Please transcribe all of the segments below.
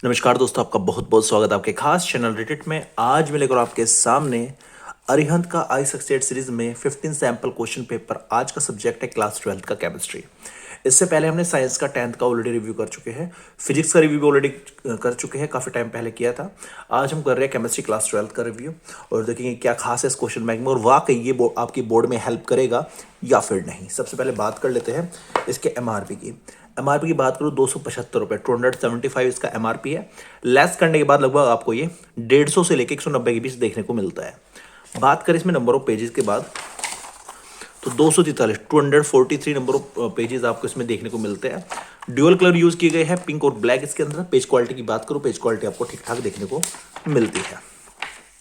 नमस्कार दोस्तों, आपका बहुत बहुत स्वागत है आपके खास चैनल रिटेट में। आज मैं लेकर आपके सामने अरिहंत का आई सक्सेड सीरीज में 15 सैंपल क्वेश्चन पेपर। आज का सब्जेक्ट है क्लास 12th का केमिस्ट्री। इससे पहले हमने साइंस का 10th का ऑलरेडी रिव्यू कर चुके हैं, फिजिक्स का रिव्यू भी ऑलरेडी कर चुके हैं, काफ़ी टाइम पहले किया था। आज हम कर रहे हैं केमिस्ट्री क्लास 12th का रिव्यू और देखेंगे क्या खास है इस क्वेश्चन बैंक में और वाकई ये आपकी बोर्ड में हेल्प करेगा या फिर नहीं। सबसे पहले बात कर लेते हैं इसके एमआरपी की। एमआरपी की बात करूँ 275 रुपये, 275 इसका एमआरपी है। लेस करने के बाद लगभग आपको ये 150 से लेकर 190 के बीच देखने को मिलता है। बात करें इसमें नंबर ऑफ पेजेस के बाद तो 243 243 नंबर ऑफ पेजेस आपको इसमें देखने को मिलते हैं। ड्यूअल कलर यूज किए गए हैं, पिंक और ब्लैक इसके अंदर। पेज क्वालिटी की बात करूँ, पेज क्वालिटी आपको ठीक ठाक देखने को मिलती है।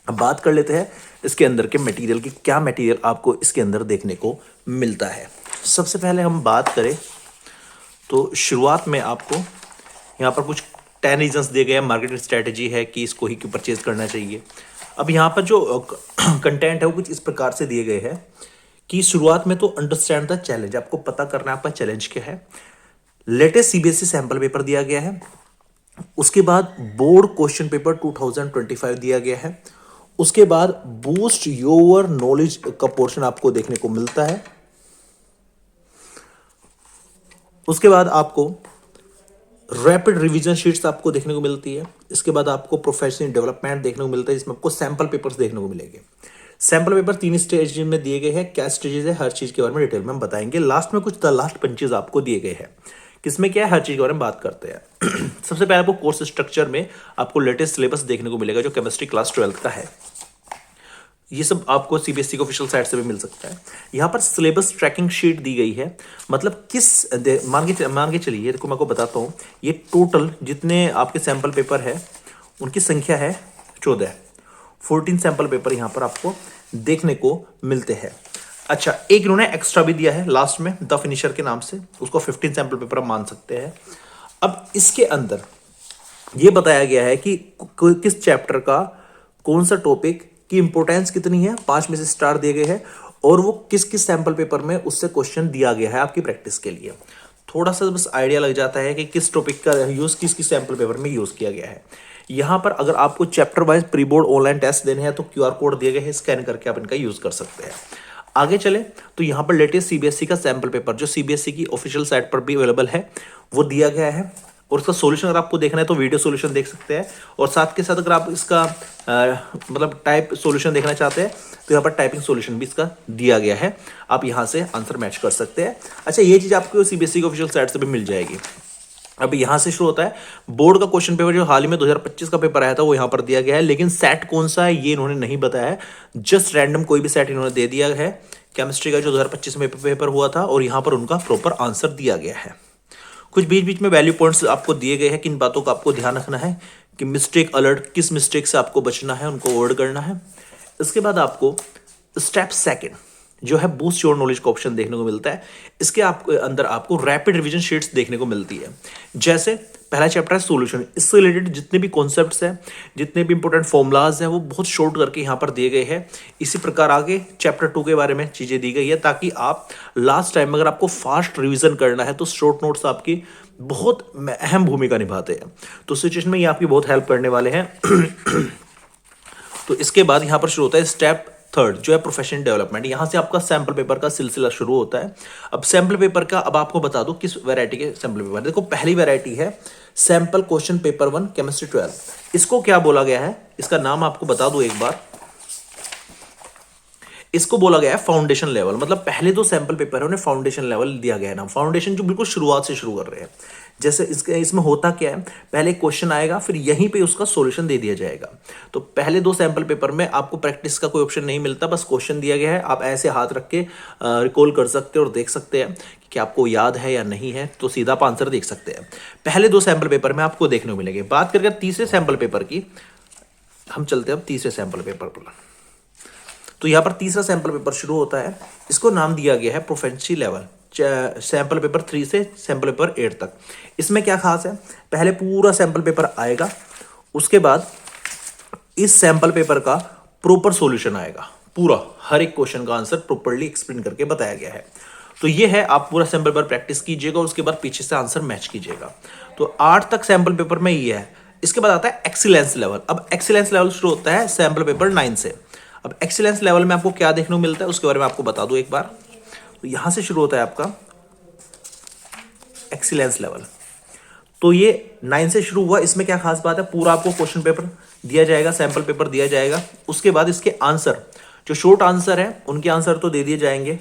अब बात कर लेते हैं इसके अंदर के मटेरियल की, क्या मटेरियल आपको इसके अंदर देखने को मिलता है। सबसे पहले हम बात करें तो शुरुआत में आपको यहाँ पर कुछ 10 रीजंस दिए गए हैं, मार्केटिंग स्ट्रेटेजी है कि इसको ही क्यों परचेज करना चाहिए। अब यहाँ पर जो कंटेंट है वो कुछ इस प्रकार से दिए गए हैं कि शुरुआत में तो अंडरस्टैंड द चैलेंज, आपको पता करना है आपका चैलेंज क्या है। लेटेस्ट सीबीएसई सैंपल पेपर दिया गया है। उसके बाद बोर्ड क्वेश्चन पेपर 2025 दिया गया है। उसके बाद बूस्ट योर नॉलेज का पोर्शन आपको देखने को मिलता है। उसके बाद आपको रैपिड रिवीजन शीट्स आपको देखने को मिलती है। इसके बाद आपको प्रोफेशनल डेवलपमेंट देखने को मिलता है, जिसमें आपको सैंपल पेपर्स देखने को मिलेंगे। सैंपल पेपर 3 स्टेज में दिए गए हैं। क्या स्टेजेस है हर चीज के बारे में डिटेल में हम बताएंगे। लास्ट में कुछ द लास्ट पंचेज आपको दिए गए हैं, किसमें क्या है हर चीज के बारे में बात करते हैं। सबसे पहले आपको कोर्स स्ट्रक्चर में आपको लेटेस्ट सिलेबस देखने को मिलेगा जो केमिस्ट्री क्लास 12th का है। ये सब आपको सीबीएसई के ऑफिशियल साइट से भी मिल सकता है। यहाँ पर सिलेबस ट्रैकिंग शीट दी गई है, मतलब किस मान के चलिए, देखो मैं आपको बताता हूँ। ये टोटल जितने आपके सैंपल पेपर है उनकी संख्या है 14 सैंपल पेपर यहाँ पर आपको देखने को मिलते हैं। अच्छा, एक इन्होंने एक्स्ट्रा भी दिया है लास्ट में द फिनिशर के नाम से, उसको 15 सैंपल पेपर हम मान सकते हैं। अब इसके अंदर ये बताया गया है कि किस चैप्टर का कौन सा टॉपिक की इंपोर्टेंस कितनी है, 5 में से स्टार दिए गए हैं और वो किस किस सैंपल पेपर में उससे क्वेश्चन दिया गया है आपकी प्रैक्टिस के लिए। थोड़ा सा बस आइडिया लग जाता है कि किस टॉपिक का यूज किस किस सैंपल पेपर में यूज किया गया है। यहाँ पर अगर आपको chapter wise pre board online test देने हैं तो क्यूआर कोड दिए गए हैं, स्कैन करके आप इनका यूज कर सकते हैं। आगे चले तो यहाँ पर लेटेस्ट सीबीएसई का सैंपल पेपर जो सीबीएसई की ऑफिशियल साइट पर भी अवेलेबल है वो दिया गया है और उसका सॉल्यूशन अगर आपको देखना है तो वीडियो सॉल्यूशन देख सकते हैं। और साथ के साथ अगर आप इसका मतलब टाइप सॉल्यूशन देखना चाहते हैं तो यहाँ पर टाइपिंग सॉल्यूशन भी इसका दिया गया है, आप यहाँ से आंसर मैच कर सकते हैं। अच्छा, ये चीज़ आपको सीबीएसई की ऑफिशियल साइट से भी मिल जाएगी। अब यहाँ से शुरू होता है बोर्ड का क्वेश्चन पेपर जो हाल ही में 2025 का पेपर आया था वो यहाँ पर दिया गया है, लेकिन सेट कौन सा है ये इन्होंने नहीं बताया है। जस्ट रैंडम कोई भी सेट इन्होंने दे दिया है केमिस्ट्री का जो 2025 में पेपर हुआ था और यहाँ पर उनका प्रॉपर आंसर दिया गया है। कुछ बीच बीच में वैल्यू पॉइंट्स आपको दिए गए हैं, किन बातों का आपको ध्यान रखना है कि मिस्टेक अलर्ट, किस मिस्टेक से आपको बचना है, उनको अवॉइड करना है। इसके बाद आपको स्टेप सेकंड जो है बूस्ट योर नॉलेज का ऑप्शन देखने को मिलता है। इसके अंदर आपको रैपिड रिवीजन शीट्स देखने को मिलती है। जैसे पहला चैप्टर है सॉल्यूशन, इससे रिलेटेड जितने भी कॉन्सेप्ट्स हैं, जितने भी इंपॉर्टेंट फॉर्मूलाज हैं वो बहुत शॉर्ट करके यहाँ पर दिए गए हैं। इसी प्रकार आगे चैप्टर 2 के बारे में चीज़ें दी गई है ताकि आप लास्ट टाइम अगर आपको फास्ट रिवीजन करना है तो शॉर्ट नोट्स आपकी बहुत अहम भूमिका निभाते हैं, तो सिचुएशन में ये आपकी बहुत हेल्प करने वाले हैं। तो इसके बाद यहाँ पर शुरू होता है स्टेप थर्ड जो है प्रोफेशनल डेवलपमेंट। यहाँ से आपका सैंपल पेपर का सिलसिला शुरू होता है। अब सैंपल पेपर का अब आपको बता दो किस वैरायटी के सैंपल पेपर। देखो पहली वैरायटी है सैंपल क्वेश्चन पेपर 1 केमिस्ट्री 12। इसको क्या बोला गया है, इसका नाम आपको बता दो एक बार। इसको बोला गया है फाउंडेशन लेवल, मतलब पहले दो सैंपल पेपर है उन्हें फाउंडेशन लेवल दिया गया है नाम। फाउंडेशन जो बिल्कुल शुरुआत से शुरू कर रहे हैं। जैसे इसमें होता क्या है, पहले क्वेश्चन आएगा फिर यहीं पे उसका सॉल्यूशन दे दिया जाएगा। तो पहले दो सैंपल पेपर में आपको प्रैक्टिस का कोई ऑप्शन नहीं मिलता, बस क्वेश्चन दिया गया है, आप ऐसे हाथ रख के रिकॉल कर सकते हैं और देख सकते हैं कि क्या आपको याद है या नहीं है, तो सीधा आप आंसर देख सकते हैं। पहले दो सैंपल पेपर में आपको देखने को मिलेंगे। बात करके तीसरे सैंपल पेपर की, हम चलते हैं अब तीसरे सैंपल पेपर पर। तो यहाँ पर तीसरा सैंपल पेपर शुरू होता है, इसको नाम दिया गया है प्रोफेंसी लेवल। सैंपल पेपर 3 से सैंपल पेपर 8 तक। इसमें क्या खास है, पहले पूरा सैंपल पेपर आएगा, उसके बाद इस सैंपल पेपर का प्रॉपर सॉल्यूशन आएगा, पूरा हर एक क्वेश्चन का आंसर प्रॉपर्ली एक्सप्लेन करके बताया गया है। तो ये है, आप पूरा सैंपल पेपर प्रैक्टिस कीजिएगा, उसके बाद पीछे से आंसर मैच कीजिएगा। तो 8 तक सैंपल पेपर में ये है। इसके बाद आता है एक्सीलेंस लेवल। अब एक्सीलेंस लेवल शुरू होता है सैंपल पेपर 9 से। अब एक्सीलेंस लेवल में आपको क्या देखने को मिलता है उसके बारे में आपको बता दूं एक बार। तो यहां से शुरू होता है आपका एक्सीलेंस लेवल। तो ये 9 से शुरू हुआ। इसमें क्या खास बात है, पूरा आपको क्वेश्चन पेपर दिया जाएगा, सैंपल पेपर दिया जाएगा। उसके बाद इसके आंसर, जो शॉर्ट आंसर है उनके आंसर तो दे दिए जाएंगे,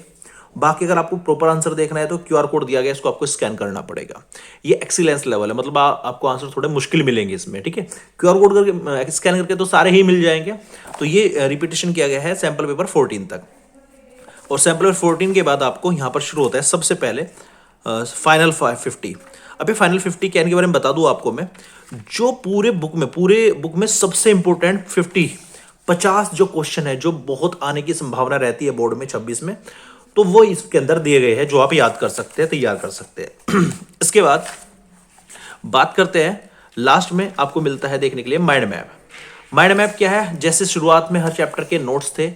बाकी अगर आपको प्रॉपर आंसर देखना है तो क्यूआर कोड दिया गया, इसको आपको स्कैन करना पड़ेगा। ये एक्सीलेंस लेवल है, मतलब आपको आंसर थोड़े मुश्किल मिलेंगे इसमें, ठीक है। क्यूआर कोड करके स्कैन करके तो सारे ही मिल जाएंगे। तो ये रिपीटेशन किया गया है सैंपल पेपर 14 तक। और सैंपल पेपर 14 के बाद आपको यहाँ पर शुरू होता है सबसे पहले फाइनल 50। अभी फाइनल 50 क्या इनके बारे में बता दूं आपको मैं। जो पूरे बुक में सबसे इंपॉर्टेंट 50 जो क्वेश्चन है, जो बहुत आने की संभावना रहती है बोर्ड में 26 में, तो वो इसके अंदर दिए गए हैं, जो आप याद कर सकते हैं, तैयार कर सकते हैं। इसके बाद बात करते हैं, लास्ट में आपको मिलता है देखने के लिए माइंड मैप। माइंड मैप क्या है, जैसे शुरुआत में हर चैप्टर के नोट्स थे,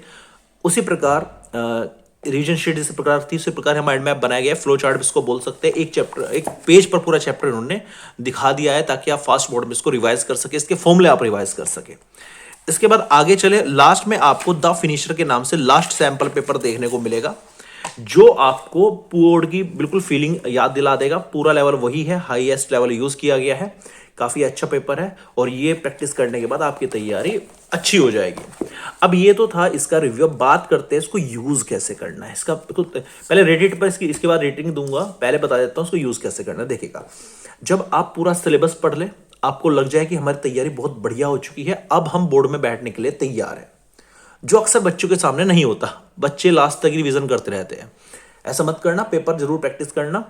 उसी प्रकार रिवीजन शीट जिस प्रकार थी उसी प्रकार माइंड मैप बनाया गया है। फ्लो चार्ट इसको बोल सकते हैं। एक चैप्टर, एक पेज पर पूरा चैप्टर उन्होंने दिखा दिया है, ताकि आप फास्ट मोड में इसको रिवाइज कर सके, इसके फॉर्मूले आप रिवाइज कर सके। इसके बाद आगे चले, लास्ट में आपको द फिनिशर के नाम से लास्ट सैंपल पेपर देखने को मिलेगा, जो आपको बोर्ड की बिल्कुल फीलिंग याद दिला देगा। पूरा लेवल वही है, हाईएस्ट लेवल यूज किया गया है। काफी अच्छा पेपर है, और ये प्रैक्टिस करने के बाद आपकी तैयारी अच्छी हो जाएगी। अब ये तो था इसका रिव्यू। अब बात करते हैं इसको यूज कैसे करना है। इसका तो पहले रेडिट पर इसके बाद रेटिंग दूंगा, पहले बता देता हूं इसको यूज कैसे करना है। देखिएगा, जब आप पूरा सिलेबस पढ़ ले, आपको लग जाए कि हमारी तैयारी बहुत बढ़िया हो चुकी है, अब हम बोर्ड में बैठने के लिए तैयार है, जो अक्सर बच्चों के सामने नहीं होता। बच्चे लास्ट तक रिवीजन करते रहते हैं। ऐसा मत करना, पेपर जरूर प्रैक्टिस करना।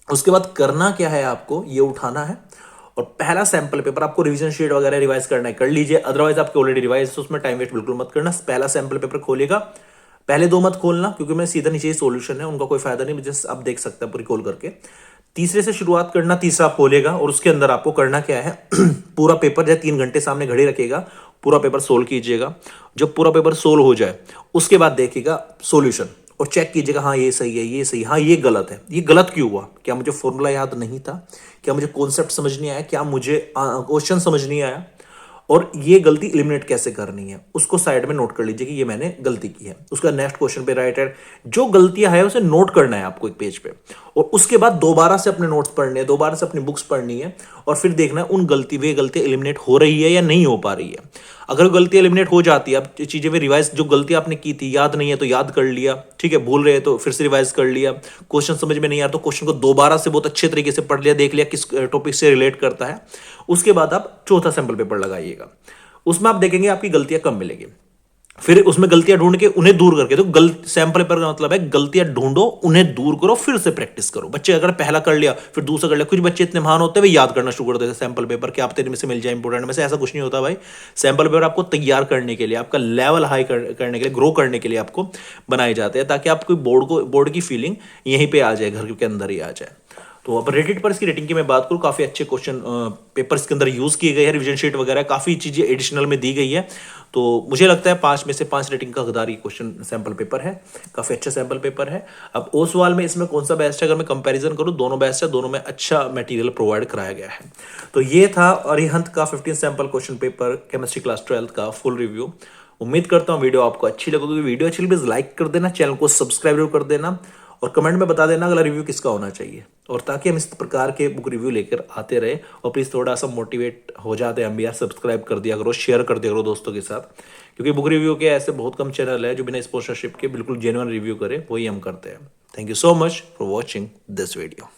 उसके बाद करना क्या है, आपको ये उठाना है और पहला सैंपल पेपर, आपको रिवीजन शीट वगैरह रिवाइज करना है, कर लीजिए। अदरवाइज आपके ऑलरेडी रिवाइज, तो उसमें टाइम वेस्ट बिल्कुल मत करना। पहला सैंपल पेपर खोलेगा, पहले 2 मत खोलना, क्योंकि मैं सीधा नीचे ही सॉल्यूशन है, उनका कोई फायदा नहीं, जस्ट आप देख सकते हैं पूरी खोल करके। तीसरे से शुरुआत करना, तीसरा आप खोलेगा, और उसके अंदर आपको करना क्या है, पूरा पेपर जो 3 घंटे सामने घड़ी रखेगा, पूरा पेपर सोल्व कीजिएगा। जब पूरा पेपर सोल्व हो जाए, उसके बाद देखिएगा सॉल्यूशन और चेक कीजिएगा, हाँ ये सही है, ये सही, हाँ ये गलत है। ये गलत क्यों हुआ? क्या मुझे फॉर्मूला याद नहीं था? क्या मुझे कॉन्सेप्ट समझ नहीं आया? क्या मुझे क्वेश्चन समझ नहीं आया? और ये गलती एलिमिनेट कैसे करनी है, उसको साइड में नोट कर लीजिए कि ये मैंने गलती की है। उसका नेक्स्ट क्वेश्चन पे राइट है, जो गलतियां है उसे नोट करना है आपको एक पेज पे, और उसके बाद दोबारा से अपने नोट्स पढ़ने हैं, दोबारा से अपनी बुक्स पढ़नी है, और फिर देखना है उन वे गलतियां एलिमिनेट हो रही है या नहीं हो पा रही है। अगर गलती एलिमिनेट हो जाती है, अब चीजें में रिवाइज, जो गलती आपने की थी याद नहीं है तो याद कर लिया, ठीक है, भूल रहे हैं तो फिर से रिवाइज कर लिया, क्वेश्चन समझ में नहीं आ रहा तो क्वेश्चन को दोबारा से बहुत अच्छे तरीके से पढ़ लिया, देख लिया किस टॉपिक से रिलेट करता है। उसके बाद आप चौथा सैंपल पेपर लगाइएगा, उसमें आप देखेंगे आपकी गलतियां कम मिलेगी। फिर उसमें गलतियां ढूंढ के उन्हें दूर करके, तो सैंपल पेपर का मतलब है गलतियां ढूंढो, उन्हें दूर करो, फिर से प्रैक्टिस करो। बच्चे अगर पहला कर लिया फिर दूसरा कर लिया, कुछ बच्चे इतने महान होते हैं वे याद करना शुरू कर देते हैं सैंपल पेपर के, आप तेरे में से मिल जाए इंपोर्टेंट में से, ऐसा कुछ नहीं होता भाई। सैंपल पेपर आपको तैयार करने के लिए, आपका लेवल हाई करने के लिए, ग्रो करने के लिए आपको बनाए जाते हैं, ताकि आपको बोर्ड की फीलिंग यहीं पर आ जाए, घर के अंदर ही आ जाए। तो अब रेडिट पर इसकी रेटिंग की मैं बात करूँ, काफ़ी अच्छे क्वेश्चन पेपर इसके अंदर यूज़ किए गए हैं, रिवीजन शीट वगैरह काफ़ी चीज़ें एडिशनल में दी गई है। तो मुझे लगता है 5 में से 5 रेटिंग का हकदार ये क्वेश्चन सैंपल पेपर है, काफ़ी अच्छा सैंपल पेपर है। अब ओ सवाल में इसमें कौन सा बेस्ट है, अगर मैं कंपैरिजन करूँ, दोनों बेस्ट है, दोनों में अच्छा मटेरियल प्रोवाइड कराया गया है। तो ये था अरिहंत का 15 sample question paper chemistry class 12 का फुल रिव्यू। उम्मीद करता हूँ वीडियो आपको अच्छी लगेगी। वीडियो अच्छी लगी लाइक कर देना, चैनल को सब्सक्राइब कर देना, और कमेंट में बता देना अगला रिव्यू किसका होना चाहिए, और ताकि हम इस प्रकार के बुक रिव्यू लेकर आते रहे। और प्लीज़ थोड़ा सा मोटिवेट हो जाते हैं हम भी यार, सब्सक्राइब कर दिया करो, शेयर कर दिया करो दोस्तों के साथ, क्योंकि बुक रिव्यू के ऐसे बहुत कम चैनल है जो बिना स्पॉन्सरशिप के बिल्कुल जेन्युइन रिव्यू करे, वही हम करते हैं। Thank you so much for watching this video.